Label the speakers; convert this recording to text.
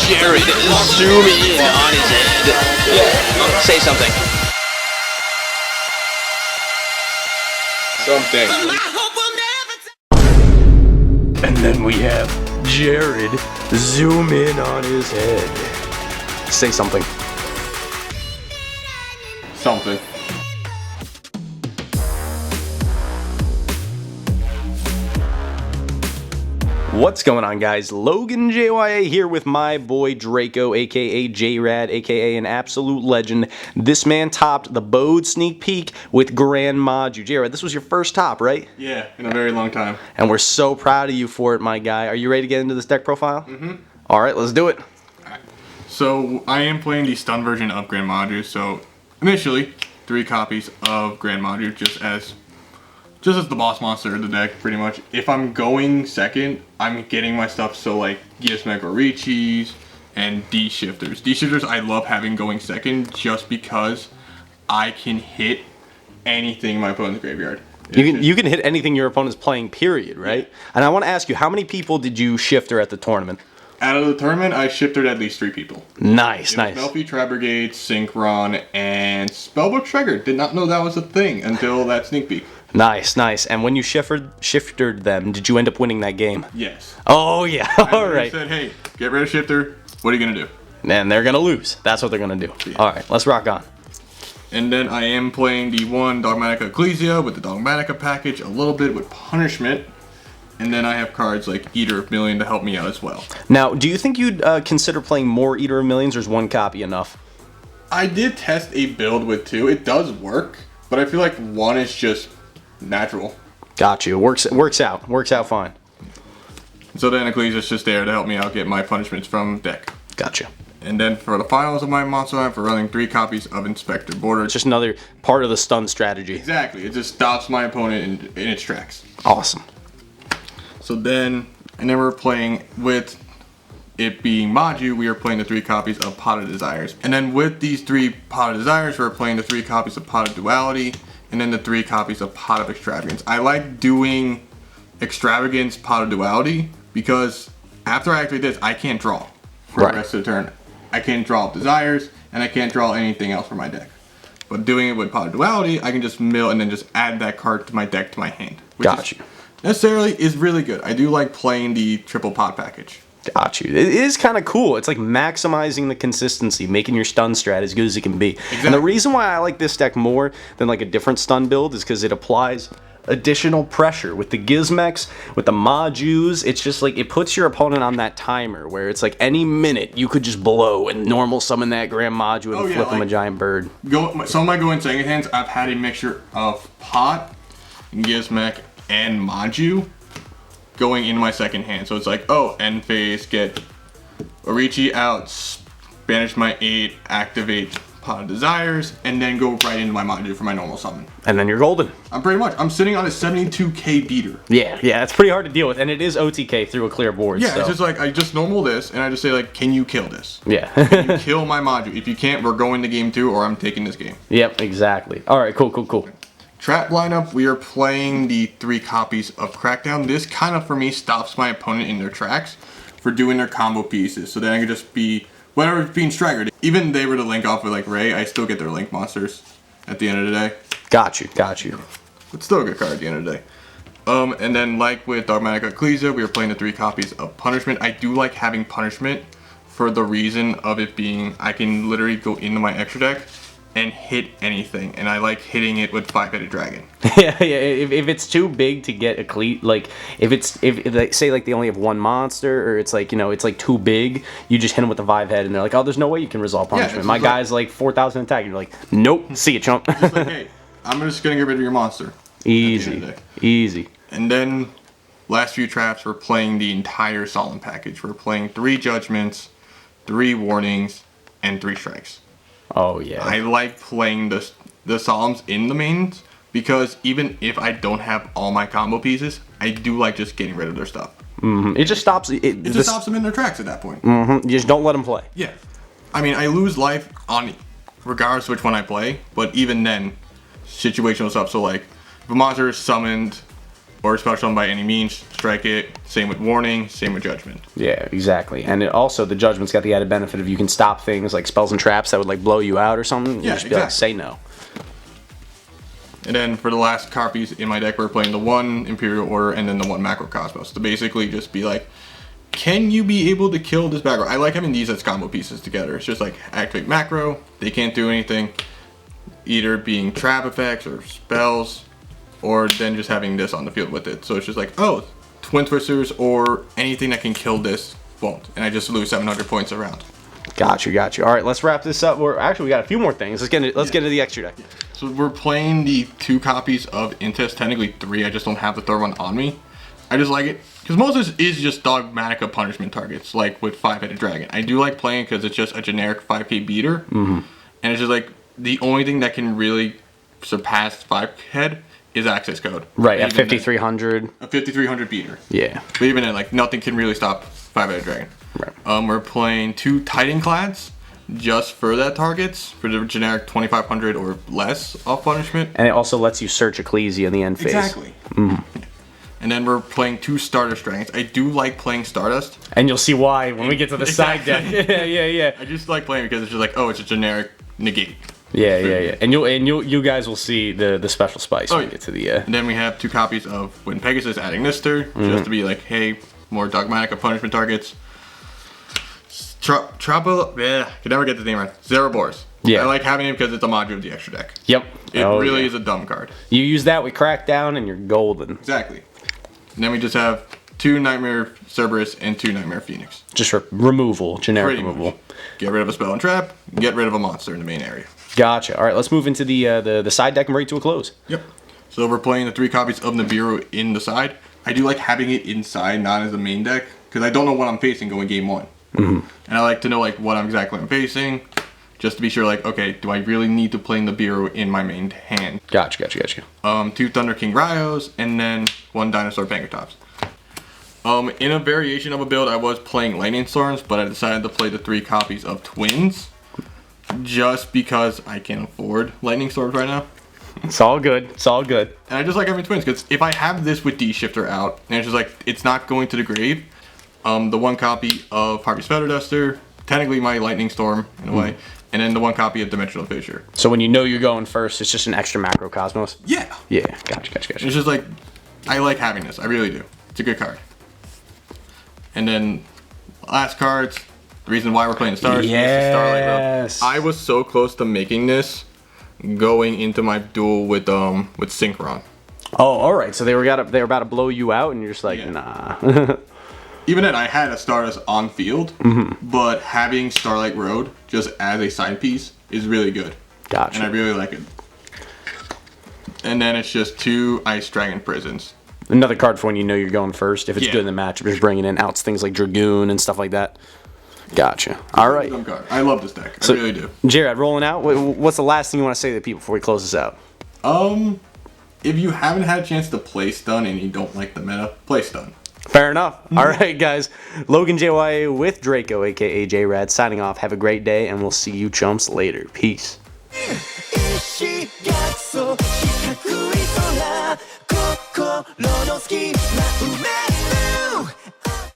Speaker 1: Jared, zoom in on his head. Yeah. Say something.
Speaker 2: Something.
Speaker 3: And then we have Jared zoom in on his head. Say something.
Speaker 2: Something.
Speaker 3: What's going on, guys? Logan JYA here with my boy Draco, aka JRAD, aka an absolute legend. This man topped the BODE sneak peek with GREN MAJU. JRAD, this was your first top, right?
Speaker 2: Yeah, in a very long time.
Speaker 3: And we're so proud of you for it, my guy. Are you ready to get into this deck profile?
Speaker 2: Mm-hmm.
Speaker 3: All right, let's do it.
Speaker 2: Alright. So I am playing the stun version of GREN MAJU. So initially, 3 copies of GREN MAJU just as the boss monster of the deck, pretty much. If I'm going second, I'm getting my stuff, so like Gizmek Orichis and D-Shifters. D-Shifters I love having going second just because I can hit anything in my opponent's graveyard.
Speaker 3: You can hit anything your opponent's playing, period, right? Yeah. And I want to ask you, how many people did you shifter at the tournament?
Speaker 2: Out of the tournament, I shifted at least 3 people.
Speaker 3: Nice, nice.
Speaker 2: Melfi, Tri-Brigade, Synchron, and Spellbook Trigger. Did not know that was a thing until that sneak peek.
Speaker 3: Nice, nice. And when you shifted them, did you end up winning that game?
Speaker 2: Yes.
Speaker 3: Oh, yeah. All right.
Speaker 2: I said, hey, get rid of shifter. What are you going to do?
Speaker 3: And they're going to lose. That's what they're going to do. Yeah. All right, let's rock on.
Speaker 2: And then I am playing the one Dogmatica Ecclesia with the Dogmatica package, a little bit with Punishment. And then I have cards like Eater of Million to help me out as well.
Speaker 3: Now, do you think you'd consider playing more Eater of Millions, or is 1 copy enough?
Speaker 2: I did test a build with 2. It does work, but I feel like 1 is just natural.
Speaker 3: Got you. Works out fine.
Speaker 2: So then Ecclesia's just there to help me out get my punishments from deck.
Speaker 3: Gotcha.
Speaker 2: And then for the finals of my monster line, for running 3 copies of Inspector Border.
Speaker 3: It's just another part of the stun strategy.
Speaker 2: Exactly. It just stops my opponent in its tracks.
Speaker 3: Awesome.
Speaker 2: So then we're playing with it being Maju, we are playing the 3 copies of Pot of Desires. And then with these 3 Pot of Desires, we're playing the 3 copies of Pot of Duality, and then the 3 copies of Pot of Extravagance. I like doing Extravagance, Pot of Duality, because after I activate this, I can't draw for the rest of the turn. I can't draw Desires, and I can't draw anything else for my deck. But doing it with Pot of Duality, I can just mill and then just add that card to my deck to my hand.
Speaker 3: Gotcha.
Speaker 2: Necessarily is really good. I do like playing the triple pot package.
Speaker 3: Got you. It is kind of cool. It's like maximizing the consistency, making your stun strat as good as it can be. Exactly. And the reason why I like this deck more than like a different stun build is because it applies additional pressure with the Gizmeks, with the Majus. It's just like it puts your opponent on that timer where it's like any minute you could just blow and normal summon that GREN MAJU and flip him a giant bird.
Speaker 2: Some of my go in second hands, I've had a mixture of pot, Gizmek, and Maju going into my second hand. So it's like, oh, end phase, get Orichi out, banish my 8, activate Pot of Desires, and then go right into my Maju for my normal summon.
Speaker 3: And then you're golden.
Speaker 2: I'm sitting on a 72k beater.
Speaker 3: Yeah, it's pretty hard to deal with, and it is OTK through a clear board.
Speaker 2: Yeah,
Speaker 3: so.
Speaker 2: It's just like, I just normal this, and I just say like, can you kill this?
Speaker 3: Yeah.
Speaker 2: Can you kill my Maju? If you can't, we're going to game 2, or I'm taking this game.
Speaker 3: Yep, exactly. All right, cool.
Speaker 2: Trap lineup, we are playing the 3 copies of Crackdown. This kind of, for me, stops my opponent in their tracks for doing their combo pieces. So then I can just be, whatever's being staggered. Even they were to link off with like Ray, I still get their link monsters at the end of the day.
Speaker 3: Got you.
Speaker 2: It's still a good card at the end of the day. And then like with Dogmatica Ecclesia, we were playing the 3 copies of Punishment. I do like having Punishment for the reason of it being, I can literally go into my extra deck and hit anything, and I like hitting it with 5-headed dragon.
Speaker 3: yeah. If it's too big to get a cleat, like if they say like they only have 1 monster, or it's like, you know, it's like too big, you just hit them with the 5-head, and they're like, oh, there's no way you can resolve punishment. My guy's like 4,000 attack, and you're like, nope, see ya, chump.
Speaker 2: Just like, hey, I'm just gonna get rid of your monster.
Speaker 3: Easy.
Speaker 2: And then last few traps, we're playing the entire Solemn package. We're playing 3 Judgments, 3 Warnings, and 3 Strikes.
Speaker 3: Oh yeah.
Speaker 2: I like playing the Solemns in the mains because even if I don't have all my combo pieces, I do like just getting rid of their stuff.
Speaker 3: It just stops.
Speaker 2: It just stops them in their tracks at that point.
Speaker 3: You just don't let them play.
Speaker 2: Yeah. I mean, I lose life on regardless of which one I play, but even then, situational stuff. So like, if a monster is summoned or special stun by any means, strike it. Same with warning, same with judgment.
Speaker 3: Yeah, exactly. And it also, the judgment's got the added benefit of you can stop things like spells and traps that would like blow you out or something. You
Speaker 2: Yeah,
Speaker 3: just be like, say no.
Speaker 2: And then for the last copies in my deck, we're playing the 1 Imperial Order and then the 1 Macrocosmos. To basically just be like, can you be able to kill this background? I like having these as combo pieces together. It's just like activate macro, they can't do anything. Either being trap effects or spells, or then just having this on the field with it. So it's just like, oh, Twin Twisters or anything that can kill this won't. And I just lose 700 points a round.
Speaker 3: Got you. All right, let's wrap this up. We got a few more things. Let's get into the extra deck.
Speaker 2: So we're playing the 2 copies of Intest, technically 3. I just don't have the 3rd one on me. I just like it because most of this is just Dogmatica punishment targets, like with 5-headed dragon. I do like playing because it's just a generic 5k beater, and it's just like the only thing that can really surpass 5-head is access code.
Speaker 3: Right, at 5300.
Speaker 2: A 5300 beater.
Speaker 3: Yeah.
Speaker 2: But even then, like nothing can really stop 5-headed dragon.
Speaker 3: Right.
Speaker 2: We're playing 2 Titan Clads just for that targets for the generic 2500 or less off punishment.
Speaker 3: And it also lets you search Ecclesia in the end phase.
Speaker 2: Exactly. And then we're playing 2 Stardust Dragons. I do like playing Stardust.
Speaker 3: And you'll see why when we get to the side deck. Yeah.
Speaker 2: I just like playing because it's just like, oh, it's a generic negate.
Speaker 3: Yeah. And you guys will see the special spice when we get to the.
Speaker 2: And then we have 2 copies of When Pegasus, adding Lister, just to be like, hey, more Dogmatica punishment targets. Can never get the name right. Zerobors.
Speaker 3: Yeah.
Speaker 2: I like having it because it's a module of the extra deck.
Speaker 3: Yep.
Speaker 2: It really is a dumb card.
Speaker 3: You use that with Crackdown and you're golden.
Speaker 2: Exactly. And then we just have 2 Nightmare Cerberus and 2 Nightmare Phoenix.
Speaker 3: Just removal, generic
Speaker 2: Pretty
Speaker 3: removal.
Speaker 2: much. Get rid of a spell and trap, get rid of a monster in the main area.
Speaker 3: Gotcha. All right, let's move into the side deck and bring it to a close.
Speaker 2: Yep. So we're playing the 3 copies of Nibiru in the side. I do like having it inside, not as the main deck, because I don't know what I'm facing going game 1. And I like to know like what I'm facing, just to be sure like, okay, do I really need to play Nibiru in my main hand?
Speaker 3: Gotcha.
Speaker 2: 2 Thunder King Ryos, and then 1 Dinosaur Pankratops. In a variation of a build, I was playing Lightning Storms, but I decided to play the 3 copies of Twins, just because I can't afford Lightning Storms right now.
Speaker 3: It's all good.
Speaker 2: And I just like having Twins, because if I have this with D-Shifter out, and it's just like, it's not going to the grave, the 1 copy of Harvey's Feather Duster, technically my Lightning Storm, in a way, and then the 1 copy of Dimensional Fissure.
Speaker 3: So when you know you're going first, it's just an extra Macrocosmos?
Speaker 2: Yeah.
Speaker 3: Yeah, gotcha.
Speaker 2: It's just like, I like having this, I really do. It's a good card. And then, last cards, the reason why we're playing the Stars is the Starlight Road. I was so close to making this going into my duel with Synchron.
Speaker 3: Oh, all right. So they were about to blow you out, and you're just like, nah.
Speaker 2: Even then, I had a Stardust on field, but having Starlight Road just as a side piece is really good.
Speaker 3: Gotcha.
Speaker 2: And I really like it. And then it's just 2 Ice Dragon Prisons.
Speaker 3: Another card for when you know you're going first. If it's
Speaker 2: Yeah.
Speaker 3: good in the match, just bringing in outs, things like Dragoon and stuff like that. Gotcha. All right.
Speaker 2: Dumb card. I love this deck.
Speaker 3: So,
Speaker 2: I really do.
Speaker 3: JRAD, rolling out. What's the last thing you want to say to the people before we close this out?
Speaker 2: If you haven't had a chance to play Stun and you don't like the meta, play Stun.
Speaker 3: Fair enough. All right, guys. Logan JYA with Draco, aka JRAD, signing off. Have a great day, and we'll see you chumps later. Peace.
Speaker 4: 四月そ四角い空心の隙間埋め